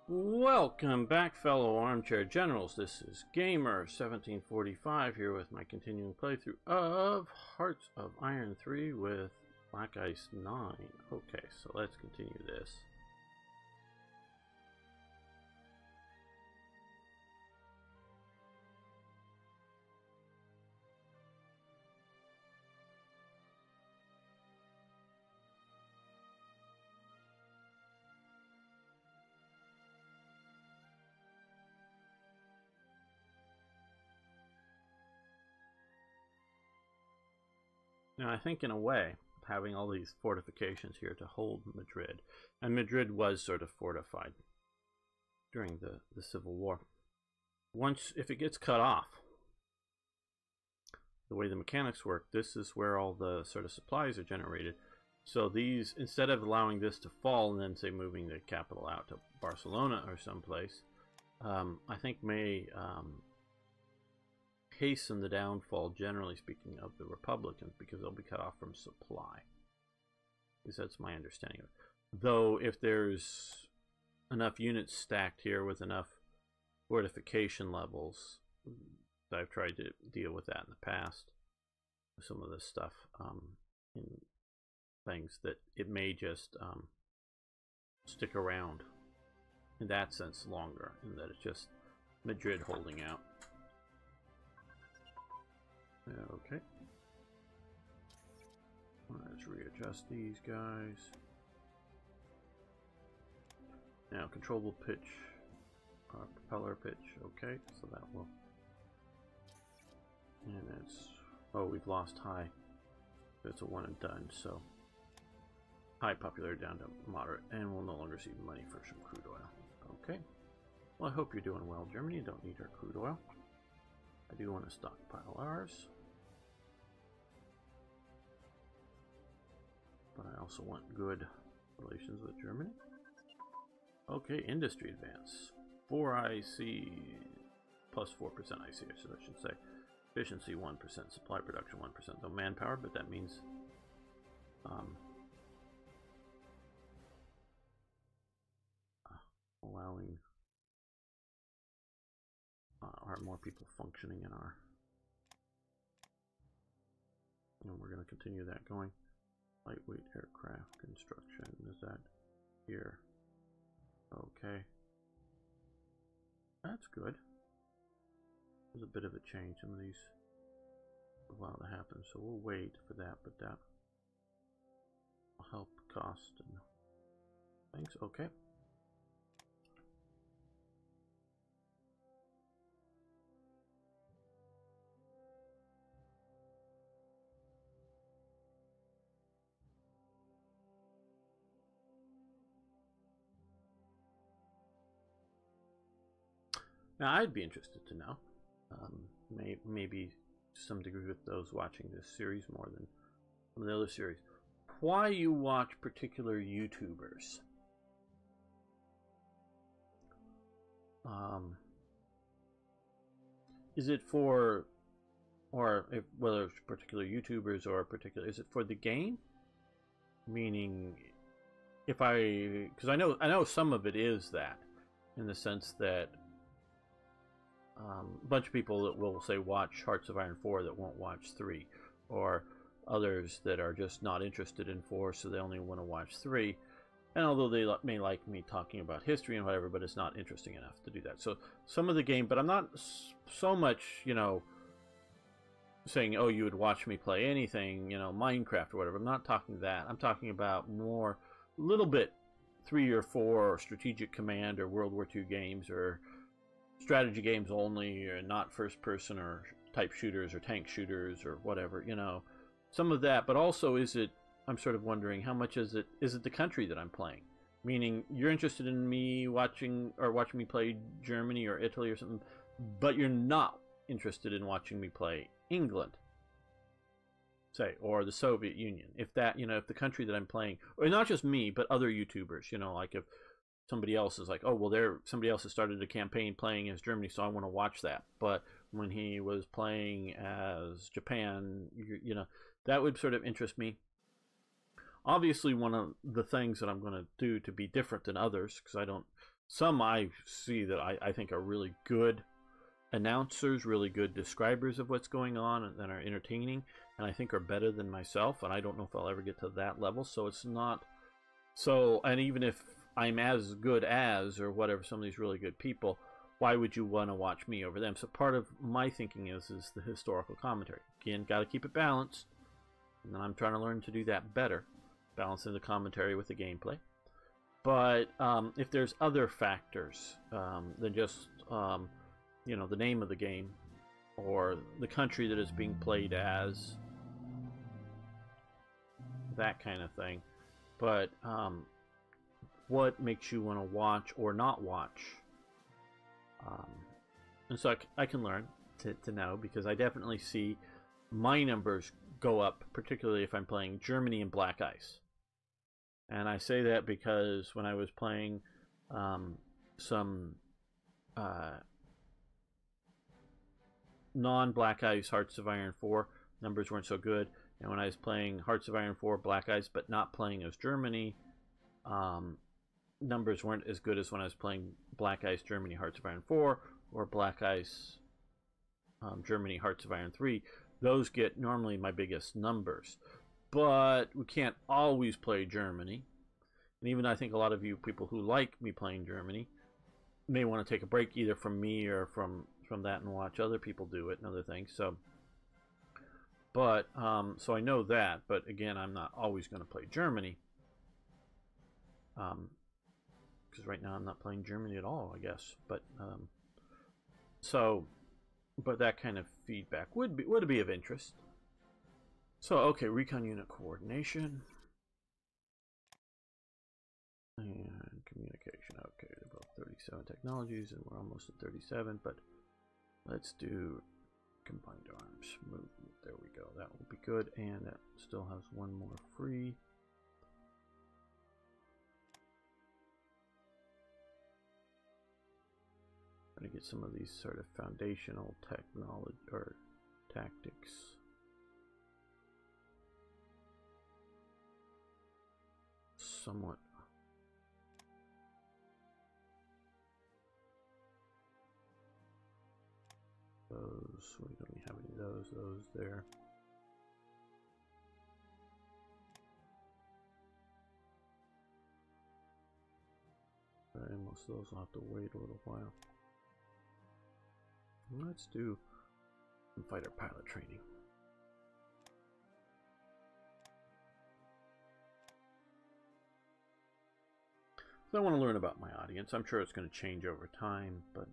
Welcome back, fellow armchair generals. This is Gamer1745 here with my continuing playthrough of Hearts of Iron 3 with Black Ice 9. Okay, so let's continue this. Now, I think in a way, having all these fortifications here to hold Madrid, and Madrid was sort of fortified during the Civil War. If it gets cut off, the way the mechanics work, this is where all the sort of supplies are generated. So these, instead of allowing this to fall and then say moving the capital out to Barcelona or someplace, I think may hasten the downfall, generally speaking, of the Republicans, because they'll be cut off from supply. Because that's my understanding of it. Though, if there's enough units stacked here with enough fortification levels, I've tried to deal with that in the past, some of this stuff, in things that it may just stick around in that sense longer, and that it's just Madrid holding out. Okay. Let's readjust these guys. Now, controllable pitch, propeller pitch. Okay, so that will. And it's. Oh, we've lost high. It's a one and done, so. High popularity down to moderate, and we'll no longer see money for some crude oil. Okay. Well, I hope you're doing well, Germany. You don't need our crude oil. I do want to stockpile ours. But I also want good relations with Germany. Okay, industry advance. 4 IC plus 4% IC, so I should say. Efficiency 1%, supply production 1%. No manpower, but that means allowing our more people functioning in our. And we're going to continue that going. Lightweight aircraft construction, is that here? Okay. That's good. There's a bit of a change. Some of these a while to happen, so we'll wait for that, but that will help cost and things. Okay. Now, I'd be interested to know, maybe to some degree with those watching this series more than some of the other series, why you watch particular YouTubers. Is it for, or if, whether it's particular YouTubers or particular, is it for the game? Meaning, if because I know some of it is that, in the sense that a bunch of people that will say watch Hearts of Iron 4 that won't watch 3, or others that are just not interested in 4, so they only want to watch 3. And although they may like me talking about history and whatever, but it's not interesting enough to do that. So some of the game, but I'm not so much, you know, saying, oh, you would watch me play anything, you know, Minecraft or whatever. I'm not talking that. I'm talking about more, a little bit 3 or 4 or Strategic Command or World War II games or strategy games only, or not first person or type shooters or tank shooters or whatever, you know, some of that. But also, is it, I'm sort of wondering, how much is it the country that I'm playing? Meaning, you're interested in me watching me play Germany or Italy or something, but you're not interested in watching me play England, say, or the Soviet Union. If that, you know, if the country that I'm playing, or not just me, but other YouTubers, you know, like if somebody else is like, oh, well, somebody else has started a campaign playing as Germany, so I want to watch that. But when he was playing as Japan, you know, that would sort of interest me. Obviously, one of the things that I'm going to do to be different than others, because I don't some I see that I think are really good announcers, really good describers of what's going on and are entertaining, and I think are better than myself, and I don't know if I'll ever get to that level, so it's not so. And even if I'm as good as or whatever some of these really good people, why would you want to watch me over them? So part of my thinking is the historical commentary. Again, got to keep it balanced, and I'm trying to learn to do that better, balancing the commentary with the gameplay. But if there's other factors than just you know, the name of the game or the country that it's being played as, that kind of thing, but what makes you want to watch or not watch? And so I can learn to know, because I definitely see my numbers go up, particularly if I'm playing Germany and Black Ice. And I say that because when I was playing some non-Black Ice Hearts of Iron 4, numbers weren't so good. And when I was playing Hearts of Iron 4 Black Ice but not playing as Germany, numbers weren't as good as when I was playing Black Ice Germany Hearts of Iron 4 or Black Ice Germany Hearts of Iron 3. Those get normally my biggest numbers. But we can't always play Germany. And even I think a lot of you people who like me playing Germany may want to take a break either from me or from that and watch other people do it and other things. So, but so I know that. But again, I'm not always going to play Germany. Because right now I'm not playing Germany at all, I guess. But so, but that kind of feedback would be of interest. So, okay, recon unit coordination and communication. Okay, they're both 37 technologies, and we're almost at 37. But let's do combined arms movement. There we go. That will be good, and that still has one more free. Trying to get some of these sort of foundational technology or tactics. Somewhat. Those, we don't have any of those there. And most of those will have to wait a little while. Let's do some fighter pilot training. So I want to learn about my audience. I'm sure it's going to change over time, but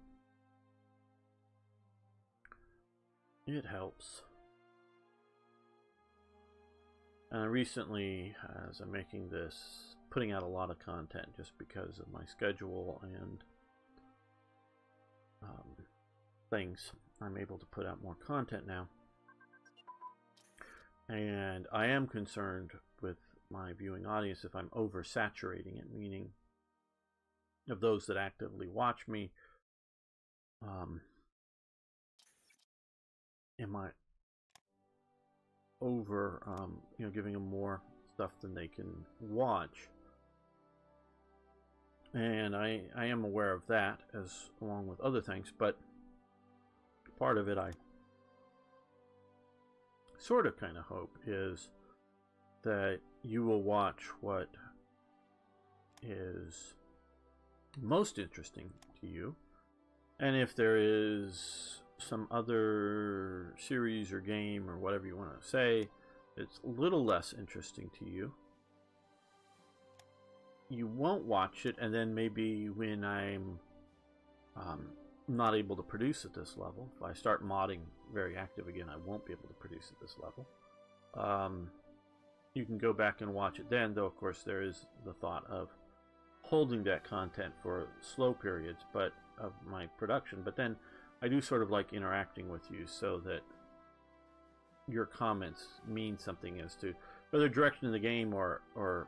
it helps. And recently, as I'm making this, putting out a lot of content just because of my schedule and things, I'm able to put out more content now. And I am concerned with my viewing audience if I'm oversaturating it, meaning of those that actively watch me, am I over, you know, giving them more stuff than they can watch? And I am aware of that, as along with other things, but part of it I sort of kind of hope is that you will watch what is most interesting to you, and if there is some other series or game or whatever you want to say it's a little less interesting to you, you won't watch it, and then maybe when I'm not able to produce at this level, if I start modding very active again, I won't be able to produce at this level. You can go back and watch it then, though of course there is the thought of holding that content for slow periods but of my production. But then I do sort of like interacting with you so that your comments mean something as to whether direction of the game or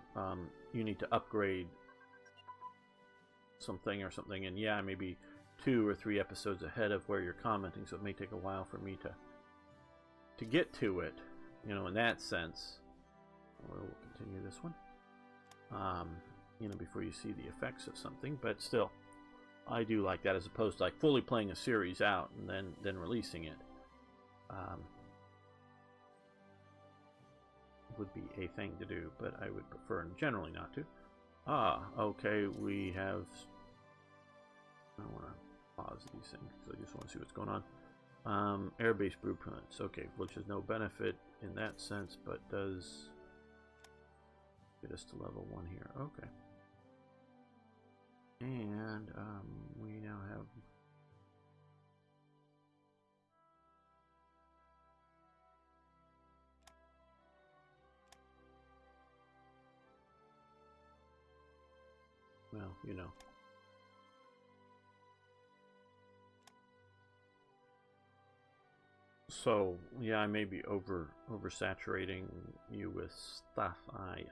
you need to upgrade something or something, and yeah, maybe 2 or 3 episodes ahead of where you're commenting, so it may take a while for me to get to it, you know, in that sense. We'll continue this one, you know, before you see the effects of something, but still, I do like that, as opposed to like fully playing a series out and then releasing it. Would be a thing to do, but I would prefer generally not to. Okay, we have... I don't want to pause these things because I just want to see what's going on. Airbase blueprints, okay, which is no benefit in that sense, but does get us to level 1 here. Okay. And we now have... well, you know. So, yeah, I may be oversaturating you with stuff. I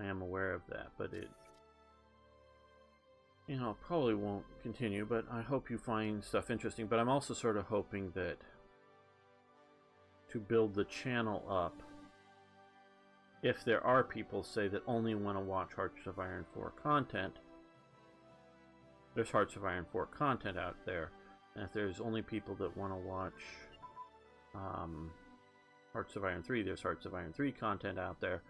am aware of that, but it, you know, probably won't continue, but I hope you find stuff interesting. But I'm also sort of hoping that to build the channel up, if there are people, say, that only want to watch Hearts of Iron 4 content, there's Hearts of Iron 4 content out there. And if there's only people that want to watch Hearts of Iron 3, there's Hearts of Iron 3 content out there.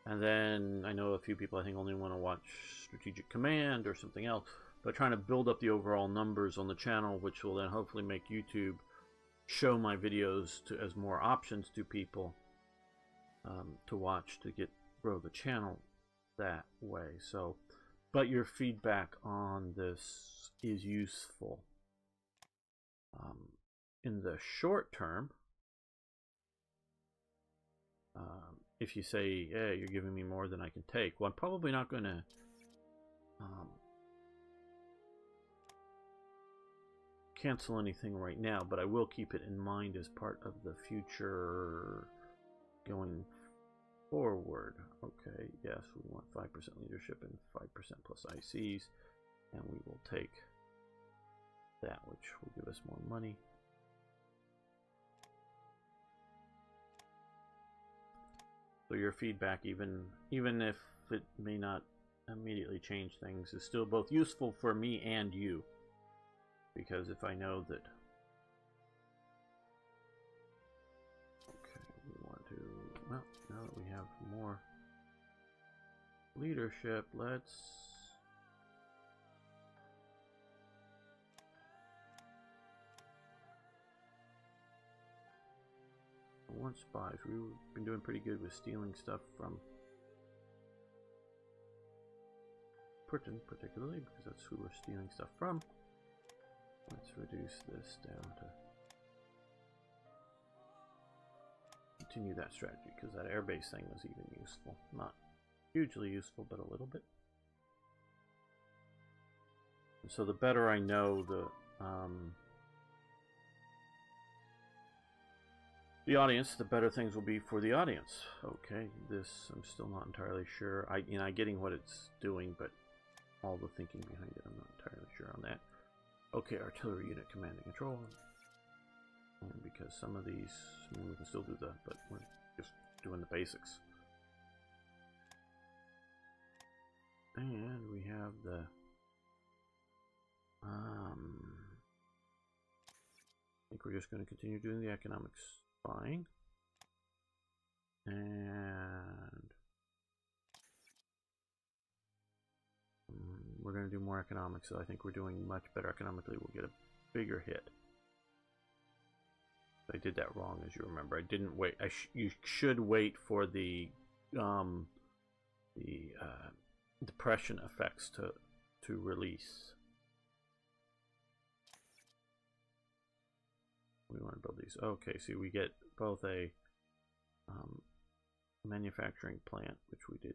And then I know a few people I think only want to watch Strategic Command or something else. But trying to build up the overall numbers on the channel, which will then hopefully make YouTube show my videos to as more options to people to watch, to grow the channel that way. So, but your feedback on this is useful. In the short term, if you say, yeah, you're giving me more than I can take, well, I'm probably not going to cancel anything right now, but I will keep it in mind as part of the future going forward. Okay, yes, we want 5% leadership and 5% plus ICs, and we will take that, which will give us more money. So your feedback, even if it may not immediately change things, is still both useful for me and you. Because if I know that... okay, we want to... well, now that we have more leadership, let's... one spies. We've been doing pretty good with stealing stuff from Britain, particularly, because that's who we're stealing stuff from. Let's reduce this down to continue that strategy, because that airbase thing was even useful. Not hugely useful, but a little bit. And so the better I know the audience, the better things will be for the audience. Okay, this I'm still not entirely sure. I'm getting what it's doing, but all the thinking behind it, I'm not entirely sure on that. Okay, artillery unit command and control. And because some of these, I mean, we can still do that, but we're just doing the basics. And we have the I think we're just going to continue doing the economics spying. And we're going to do more economics, so I think we're doing much better economically. We'll get a bigger hit. I did that wrong, as you remember. I didn't wait. You should wait for the depression effects to release. We want to build these. Okay, so we get both a manufacturing plant, which we did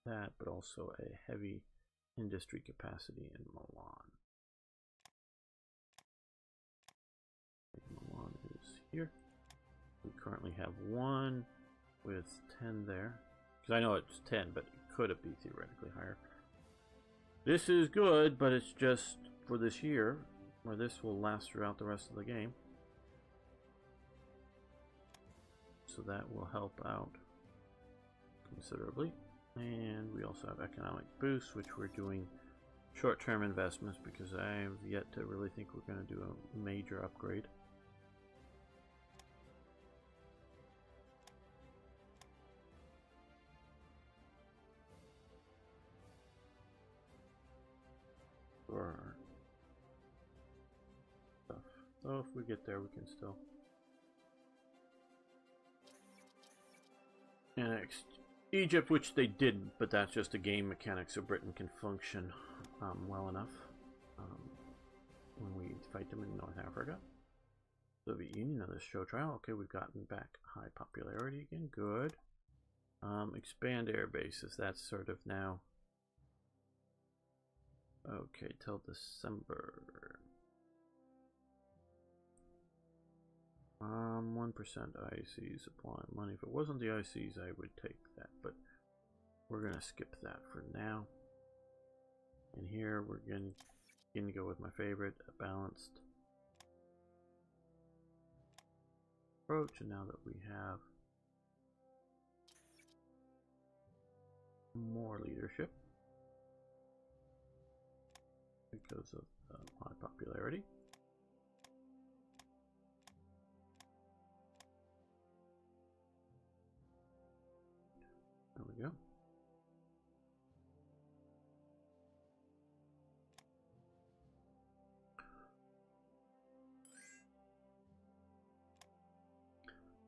that, but also a heavy industry capacity in Milan. Milan is here. We currently have one with 10 there. Because I know it's 10, but it could be theoretically higher. This is good, but it's just for this year, where this will last throughout the rest of the game. So that will help out considerably. And we also have economic boost, which we're doing short-term investments because I have yet to really think we're going to do a major upgrade. Or stuff. Oh, if we get there, we can still annex Egypt, which they didn't, but that's just a game mechanic, so Britain can function well enough when we fight them in North Africa. Soviet Union, another show trial. Okay, we've gotten back high popularity again. Good. Expand air bases. That's sort of now. Okay, till December. 1% IC supply money. If it wasn't the ICs, I would take that, but we're gonna skip that for now. And here we're gonna go with my favorite, a balanced approach. And now that we have more leadership because of high popularity. There we go.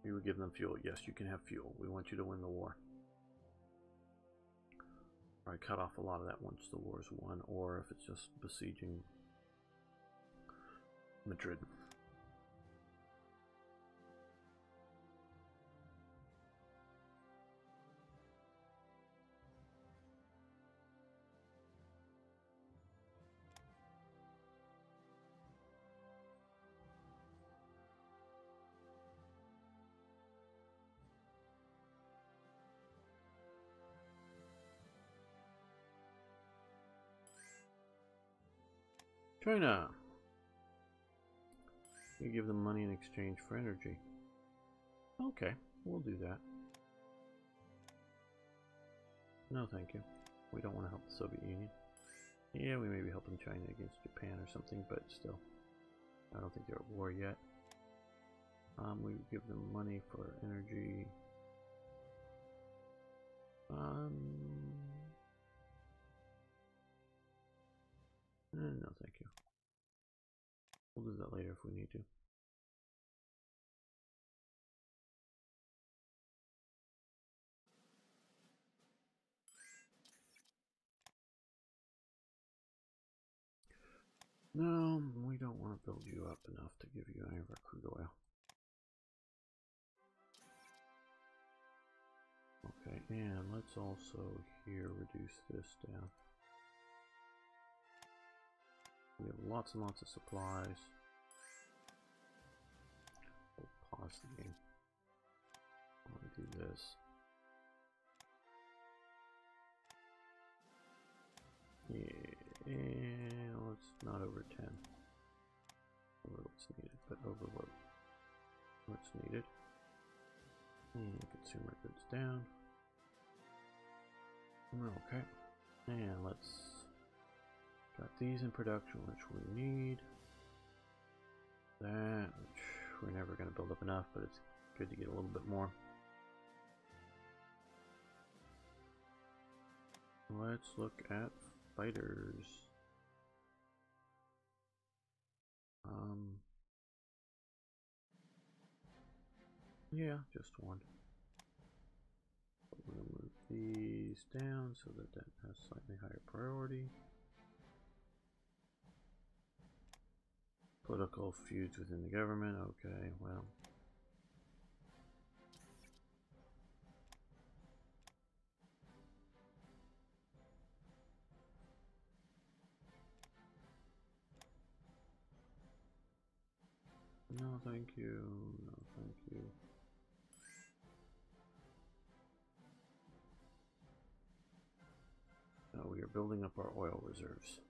We would give them fuel. Yes, you can have fuel. We want you to win the war. I cut off a lot of that once the war is won, or if it's just besieging Madrid. China. You give them money in exchange for energy. Okay, we'll do that. No, thank you. We don't want to help the Soviet Union. Yeah, we may be helping China against Japan or something, but still, I don't think they're at war yet. We give them money for energy. No, thank you. We'll do that later if we need to. No, we don't want to build you up enough to give you any of our crude oil. Okay, and let's also here reduce this down. We have lots and lots of supplies. We'll pause the game. I want to do this. Yeah, and let's not over 10. Over what's needed, but over what's needed. And consumer goods down. Okay, and let's got these in production, which we need. That, which we're never going to build up enough, but it's good to get a little bit more. Let's look at fighters. Yeah, just one. We're going to move these down so that that has slightly higher priority. Political feuds within the government. Okay, well. No, thank you. No, thank you. Now we are building up our oil reserves.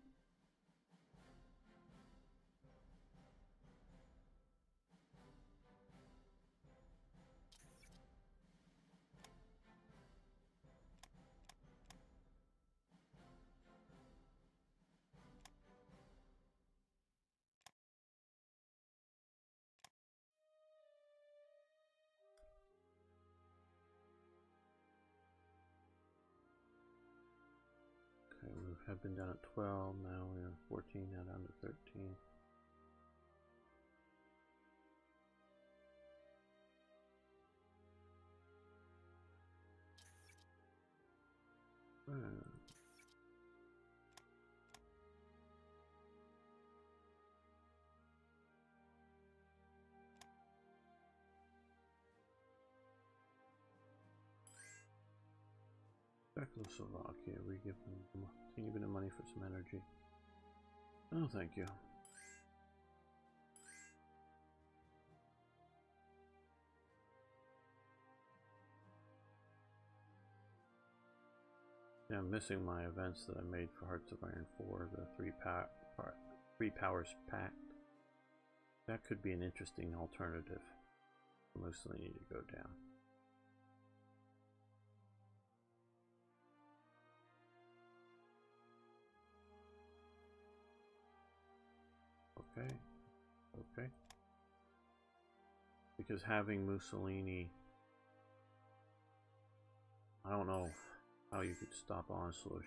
been down at 12, now we're 14, now down to 13. Czechoslovakia, we give them a teeny bit of money for some energy. Oh, thank you. Yeah, I'm missing my events that I made for Hearts of Iron 4, the three powers pact. That could be an interesting alternative for Mussolini to go down. Okay, okay. Because having Mussolini, I don't know how you could stop Oslo.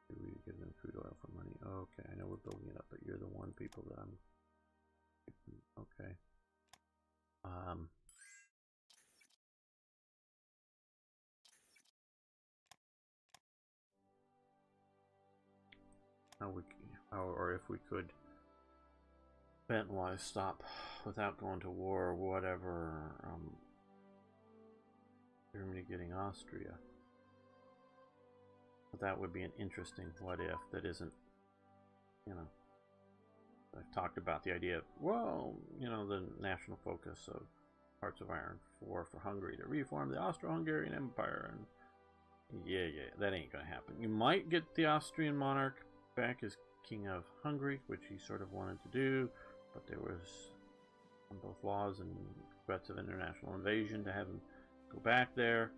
Do we give them crude oil for money? Okay, I know we're building it up, but you're the one people that I'm. Okay. Or if we could event-wise stop without going to war or whatever. Germany getting Austria. But that would be an interesting what if that isn't, you know. I've talked about the idea of, well, you know, the national focus of Hearts of Iron 4 for Hungary to reform the Austro-Hungarian Empire, and yeah, that ain't gonna happen. You might get the Austrian monarch back as King of Hungary, which he sort of wanted to do, but there was both laws and threats of international invasion to have him go back there,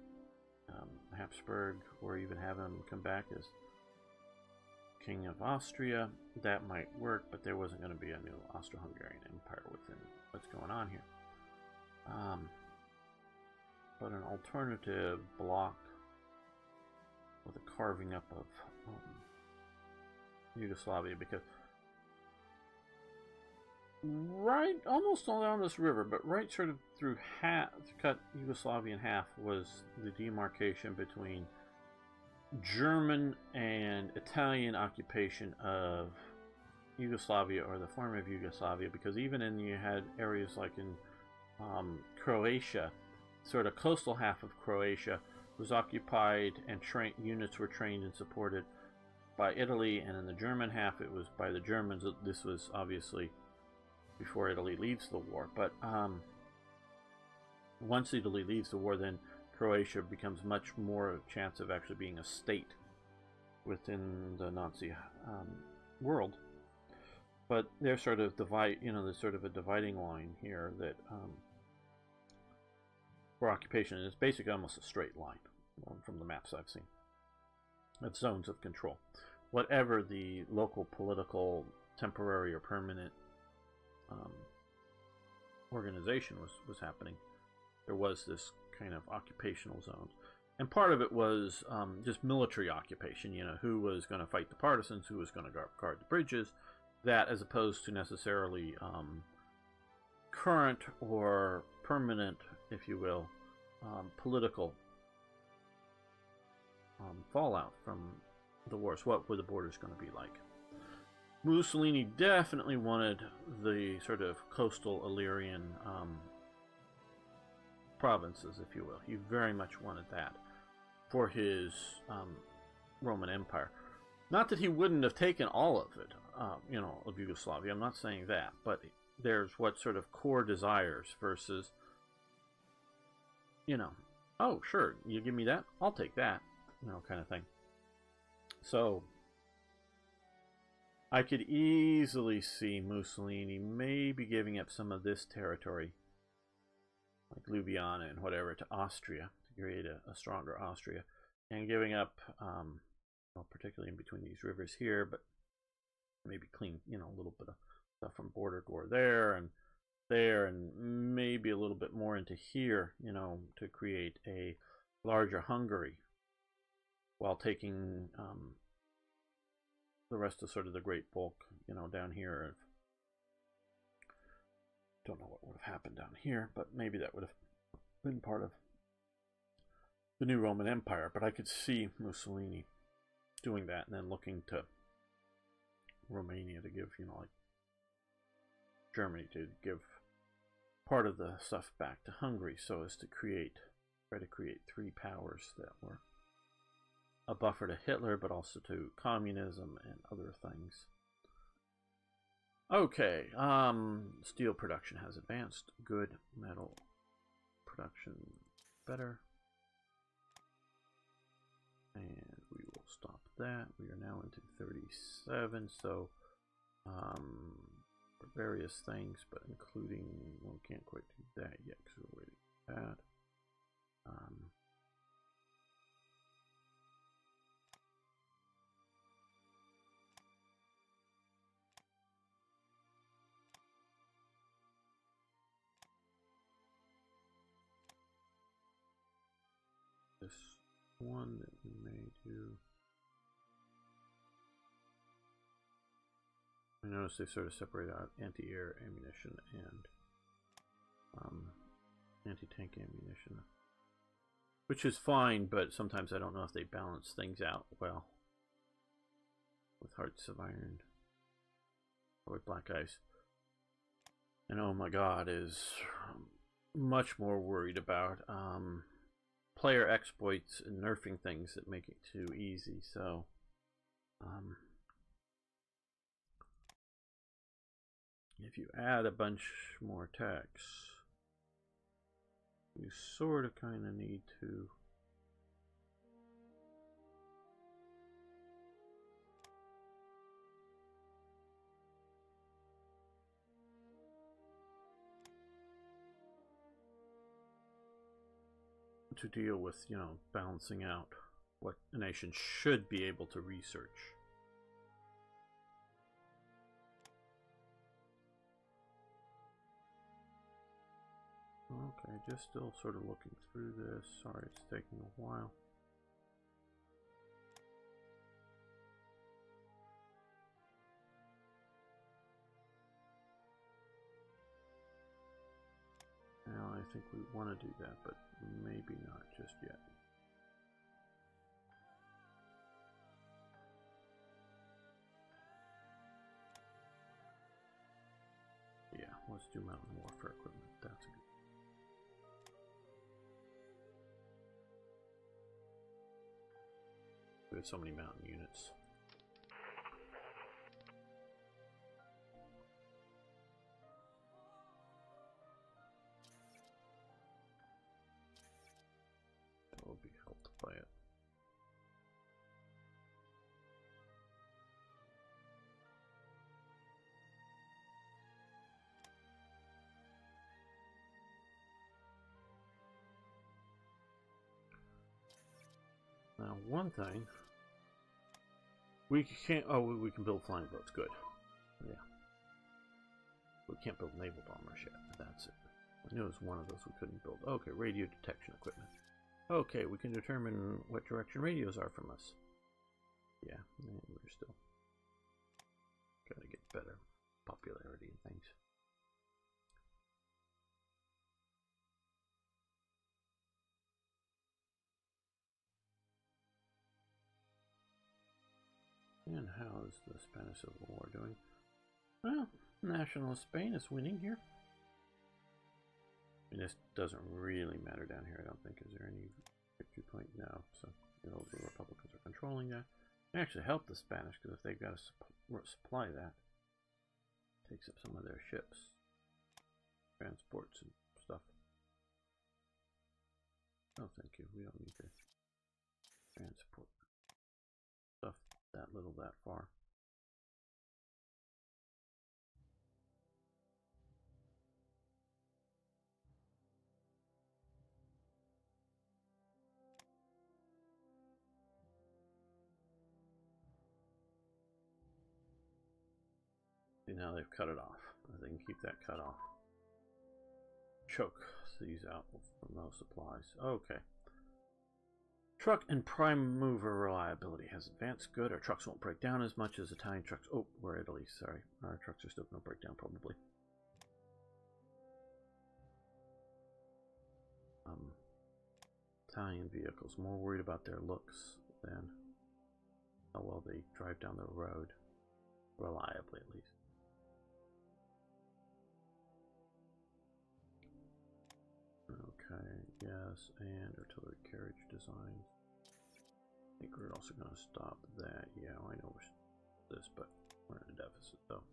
Habsburg, or even have him come back as King of Austria. That might work, but there wasn't going to be a new Austro-Hungarian Empire within what's going on here. But an alternative block with a carving up of Yugoslavia, because right almost all down this river, but right sort of through half, cut Yugoslavia in half, was the demarcation between German and Italian occupation of Yugoslavia, or the former of Yugoslavia, because even in, you had areas like in Croatia, sort of coastal half of Croatia was occupied, and units were trained and supported by Italy, and in the German half it was by the Germans. This was obviously before Italy leaves the war, but once Italy leaves the war, then Croatia becomes much more a chance of actually being a state within the Nazi world. But they're sort of there's sort of a dividing line here that for occupation, it's basically almost a straight line from the maps I've seen. It's zones of control. Whatever the local political, temporary or permanent organization was happening, there was this kind of occupational zones. And part of it was just military occupation, you know, who was going to fight the partisans, who was going to guard the bridges, that as opposed to necessarily current or permanent, if you will, political fallout from the wars. What were the borders going to be like? Mussolini definitely wanted the sort of coastal Illyrian provinces, if you will. He very much wanted that for his Roman Empire. Not that he wouldn't have taken all of it, you know, of Yugoslavia. I'm not saying that, but there's what sort of core desires versus, you know, oh, sure, you give me that, I'll take that, you know, kind of thing. So I could easily see Mussolini maybe giving up some of this territory, like Ljubljana and whatever, to Austria, to create a stronger Austria, and giving up, well, particularly in between these rivers here, but maybe clean, you know, a little bit of stuff from border gore there, and maybe a little bit more into here, you know, to create a larger Hungary, while taking the rest of sort of the great bulk, you know, down here. Don't know what would have happened down here, but maybe that would have been part of the new Roman Empire. But I could see Mussolini doing that and then looking to Romania to give, you know, like Germany to give part of the stuff back to Hungary, so as to try to create three powers that were a buffer to Hitler, but also to communism and other things. Okay, steel production has advanced. Good. Metal production better. And we will stop that. We are now into 37, so for various things, but including, well, we can't quite do that yet because we're waiting for that. This one that we may do. I notice they sort of separate out anti-air ammunition and anti-tank ammunition, which is fine, but sometimes I don't know if they balance things out well with Hearts of Iron or with Black Ice. And oh my god, is much more worried about player exploits and nerfing things that make it too easy. So if you add a bunch more text, you sort of kind of need to deal with, you know, balancing out what a nation should be able to research. Okay, just still sort of looking through this. Sorry, it's taking a while. Now I think we want to do that, but maybe not just yet. Yeah, let's do mountain warfare equipment. That's good. We have so many mountain units. That will be helped by it. Now, one thing we can't. Oh, we can build flying boats. Good. Yeah. We can't build naval bombers yet. That's it. I knew it was one of those we couldn't build. Okay, radio detection equipment. Okay, we can determine what direction radios are from us. Yeah, we're still gotta get better popularity and things. And how is the Spanish Civil War doing? Well, nationalist Spain is winning here. I mean, this doesn't really matter down here, I don't think. Is there any victory point? No. So, you know, the Republicans are controlling that. It actually help the Spanish, because if they've got to supply that, it takes up some of their ships, transports and stuff. Oh, thank you. We don't need to transport stuff that little that far. See, now they've cut it off. They can keep that cut off. Choke these out from those supplies. Okay. Truck and prime mover reliability has advanced. Good. Our trucks won't break down as much as Italian trucks. Oh, we're Italy. Sorry. Our trucks are still going to break down probably. Italian vehicles. More worried about their looks than how well they drive down the road. Reliably, at least. Okay, yes, and artillery carriage design. I think we're also going to stop that. Yeah, I know we're this, but we're in a deficit, though.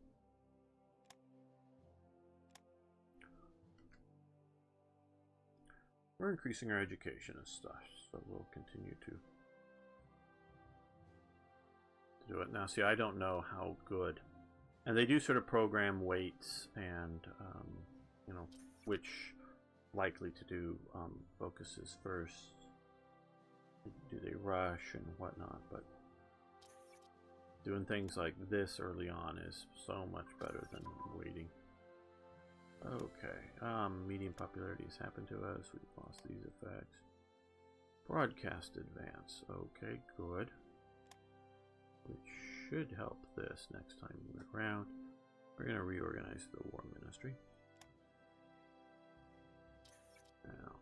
We're increasing our education and stuff, so we'll continue to do it. Now, see, I don't know how good, and they do sort of program weights and, you know, which likely to do focuses first. Do they rush and whatnot, but doing things like this early on is so much better than waiting. Okay, medium popularity has happened to us. We've lost these effects. Broadcast advance. Okay, good. Which should help this next time we're around. We're going to reorganize the War Ministry. Now,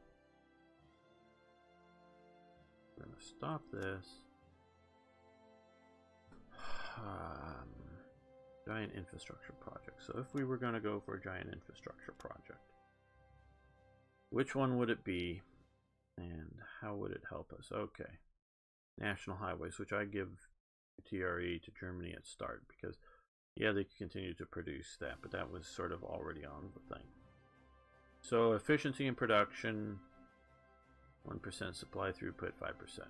we're going to stop this. Giant infrastructure project. So if we were going to go for a giant infrastructure project, which one would it be and how would it help us? Okay. National highways, which I give TRE to Germany at start because, yeah, they continue to produce that, but that was sort of already on the thing. So efficiency in production, 1% supply throughput, 5%.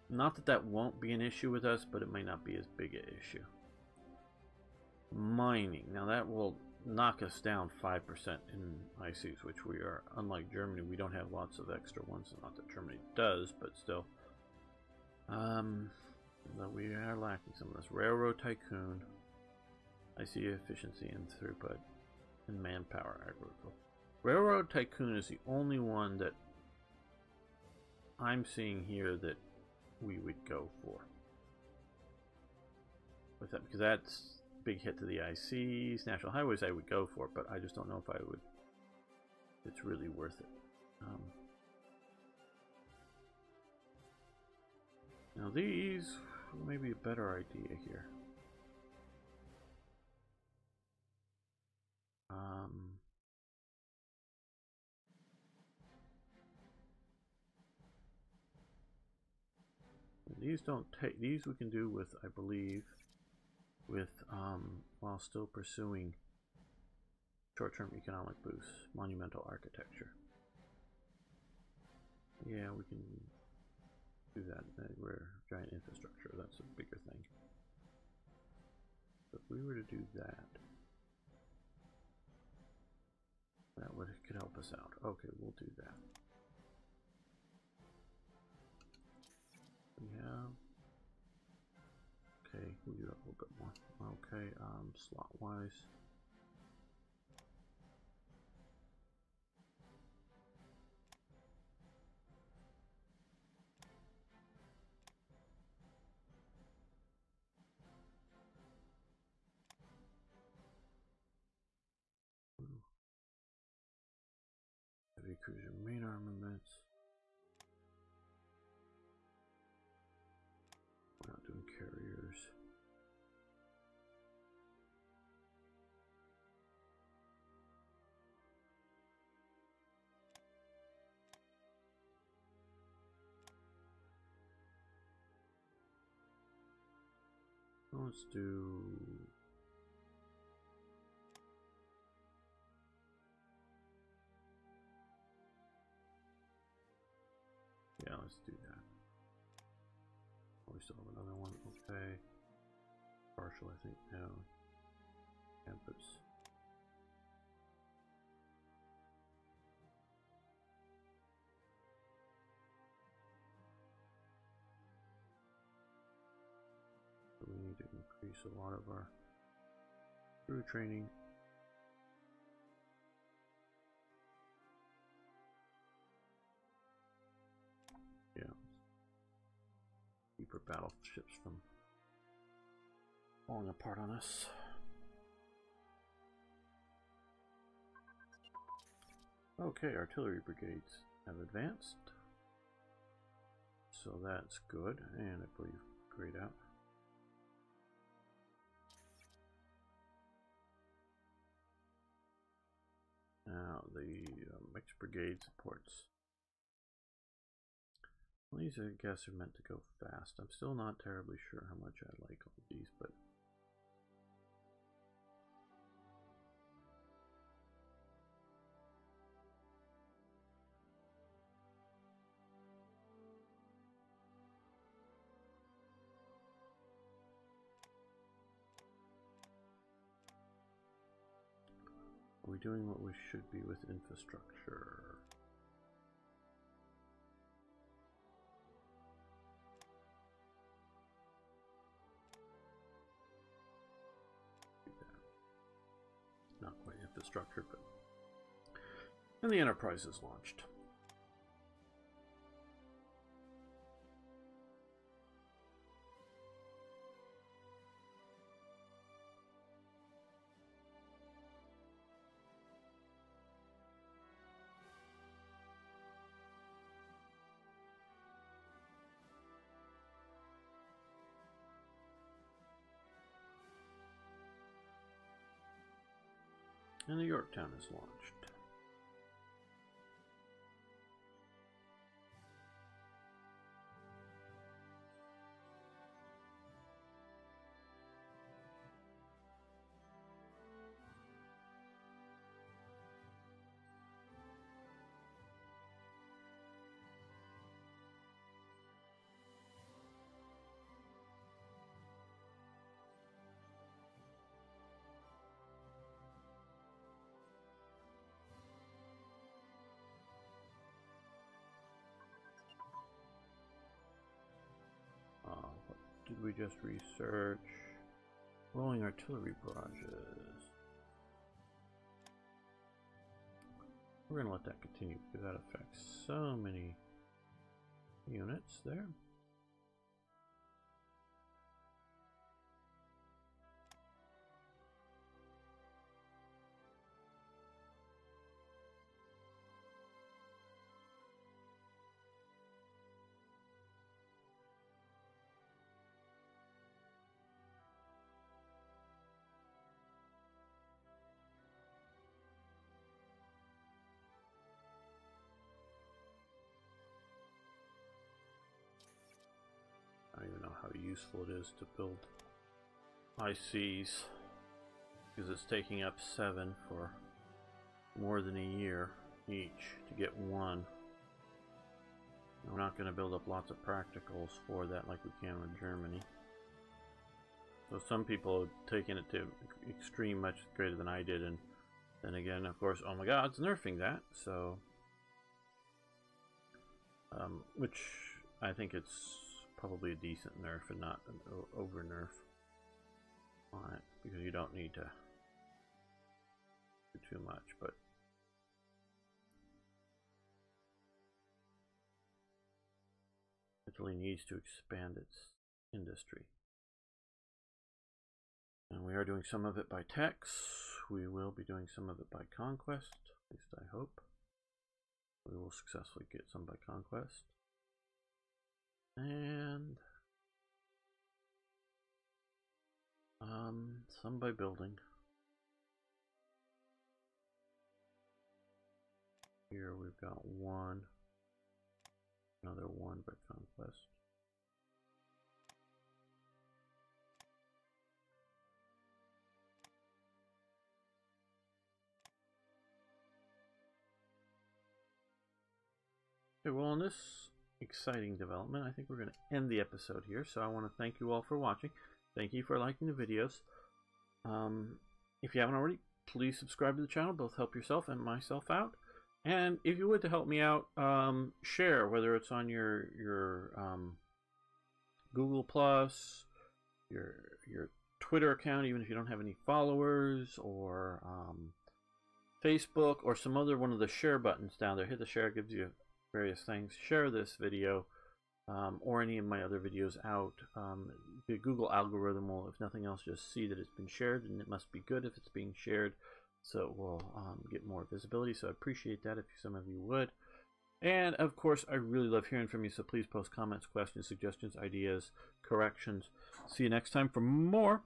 Not that that won't be an issue with us, but it may not be as big an issue. Mining. Now that will knock us down 5% in ICs, which we are, unlike Germany, we don't have lots of extra ones. Not that Germany does, but still. Though we are lacking some of this. Railroad Tycoon. IC efficiency and throughput. And manpower agriculture. Railroad Tycoon is the only one that I'm seeing here that we would go for. With that, because that's big hit to the ICs. National highways I would go for, but I just don't know if I would. It's really worth it. Now these may be a better idea here. These don't take. These we can do with, I believe, with while still pursuing short-term economic boosts, monumental architecture. Yeah, we can do that. We're giant infrastructure. That's a bigger thing. But if we were to do that, that could help us out. Okay, we'll do that. We have. Okay, we'll do that a little bit more. Okay, slot wise. Heavy cruiser main armaments. We're not doing carriers. Let's do. Yeah, let's do that. We still have another one. Okay. Partial, I think, now. Campus. So we need to increase a lot of our crew training. Yeah. super battleships from falling apart on us. Okay, artillery brigades have advanced, so that's good, and I believe grayed out. Now the mixed brigade supports. Well, these I guess are meant to go fast. I'm still not terribly sure how much I like all of these, but are we doing what we should be with infrastructure? Not quite infrastructure, but... And the Enterprise is launched. And the Yorktown is launched. What did we just research? Rolling artillery barrages. We're going to let that continue because that affects so many units there. I don't even know how useful it is to build ICs because it's taking up 7 for more than a year each to get one. We're not going to build up lots of practicals for that like we can with Germany. So some people have taken it to extreme much greater than I did, and then again, of course, oh my god, it's nerfing that, so which I think it's probably a decent nerf and not an over nerf on it, because you don't need to do too much. But Italy needs to expand its industry, and we are doing some of it by tax. We will be doing some of it by conquest, at least I hope. We will successfully get some by conquest. And some by building. Here we've got one, another one by conquest. Okay, well, on this exciting development, I think we're going to end the episode here. So I want to thank you all for watching. Thank you for liking the videos. If you haven't already, please subscribe to the channel. Both help yourself and myself out. And if you would, to help me out, share, whether it's on your Google Plus, your Twitter account, even if you don't have any followers, or Facebook, or some other one of the share buttons down there. Hit the share, gives you various things. Share this video or any of my other videos out. The Google algorithm will, if nothing else, just see that it's been shared, and it must be good if it's being shared, so it will get more visibility. So I appreciate that if some of you would. And of course, I really love hearing from you, so please post comments, questions, suggestions, ideas, corrections. See you next time for more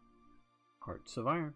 Hearts of Iron.